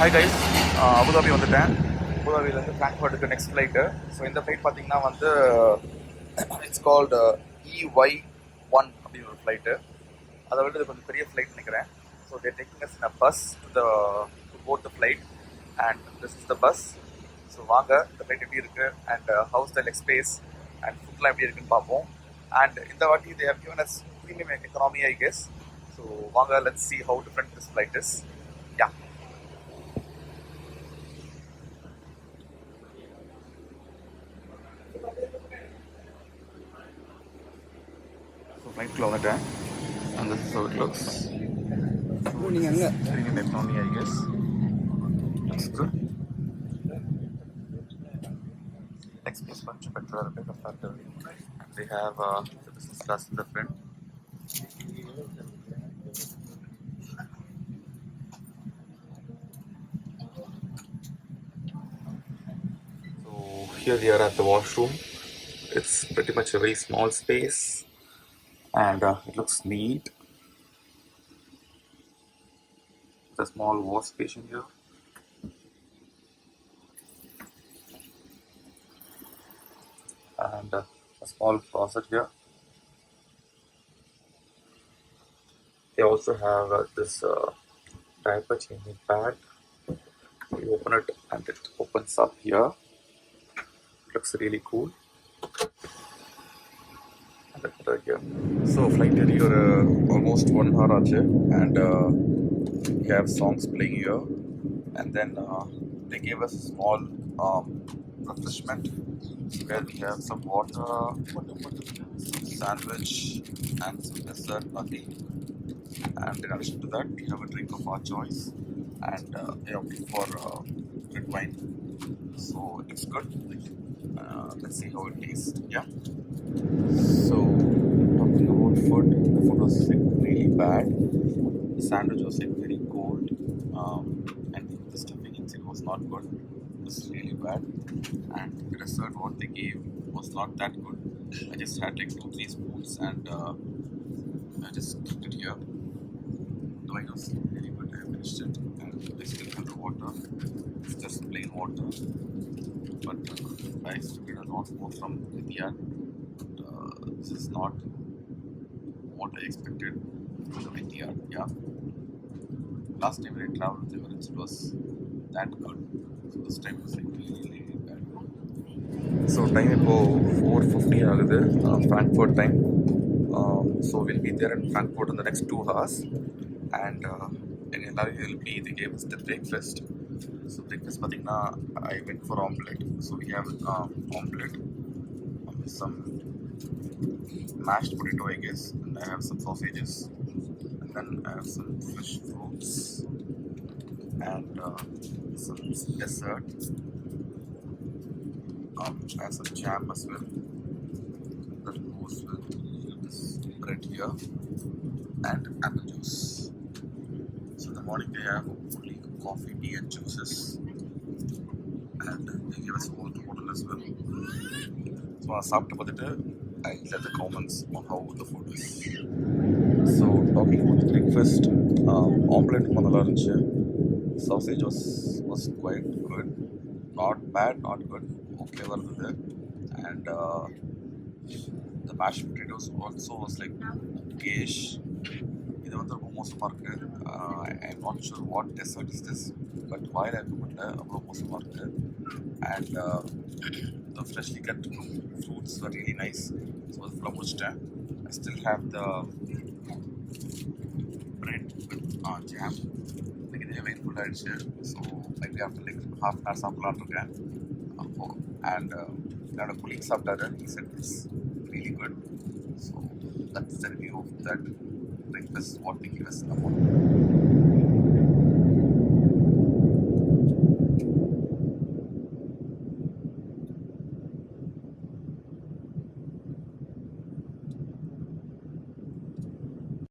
Hi guys, Abu Dhabi வந்துட்டேன். Abu Dhabiலேருந்து Frankfurtக்கு next flight. So இந்த flight பார்த்தீங்கன்னா வந்து இட்ஸ் கால்டு EY1 அப்படின்னு ஒரு ஃப்ளைட்டு. அதை விட இது கொஞ்சம் பெரிய ஃப்ளைட் நினைக்கிறேன். So they're taking us in a bus to board the flight and this is the bus. So வாங்க இந்த ஃப்ளைட் எப்படி இருக்குது and how's the leg space and ஃபுட்லாம் எப்படி இருக்குன்னு பார்ப்போம். அண்ட் இந்த வாட்டி they have given us premium economy I guess. So வாங்க let's see how different this flight is. Yeah. Flight வந்துட்டேன் and this is how it looks. Premium economy I guess. Looks good. Express bunch better comparatively. And they have the business class in the front. So here we are at the washroom. It's pretty much a very small space. And it looks neat. There's a small wash station here. And a small closet here. They also have this diaper changing pad. You open it and it opens up here. Looks really cool. So flight here almost 1 hour ache, and we have songs playing here, and then they gave us a small refreshment where we have some water, some sandwich and some dessert again, and in addition to that we have a drink of our choice, and they opted for red wine, so it's good. Let's see how it tastes. Yeah. So talking about food, the food was like really bad. The sandwich was like very cold, and the stuffing inside was not good. It was really bad, and the dessert what they gave was not that good. I just had like 2-3 spoons, and I just kept it here. The wine was really good. I finished it, and I still have the water. It's just plain water, but I still get a lot more from Etihad. This is not what I expected from Etihad. Yeah. Last time when I traveled with Emirates, it was that good. So this time it's like really bad. So time இப்போ 4:50 ஆகுது Frankfurt time. So we'll be there in Frankfurt in the next 2 hours. And in LRB they gave us the breakfast. So breakfast பார்த்தீங்கன்னா I went for omelette. So we have omelette with some mashed potato I guess, and I have some sausages, and then I have some fresh fruits and some dessert. I have some jam as well that goes with this bread here, and apple juice. So in the morning they have only coffee, tea and juices, and they give us water bottle as well. So I சாப்பிட்டு பார்த்துட்டு I'll let the comments on how the food is. So talking about the breakfast, omelette நல்லா இருந்துச்சு. Sausage was quite good. Not bad, not good. Okay இருந்தது. And the mashed potatoes also was like okayish. இது வந்து ரொம்ப மோசமாக இருக்குது. I'm not sure what dessert is this, but வாயில் இருக்கக்கூட அவ்வளோ மோசமாக இருக்குது. And the freshly cut fruits were really nice. So அது ஃபுல்லாக முடிச்சிட்டேன். I still have the bread with jam. எனக்கு இது வெயிட் ஃபுல் ஆகிடுச்சு. So maybe after like half an hour சாப்பிட்லான்னு இருக்கேன். And என்னோட colleague சாப்பிட்டாரு. He said it's really good. So that's the review of that breakfast what they give us in the morning.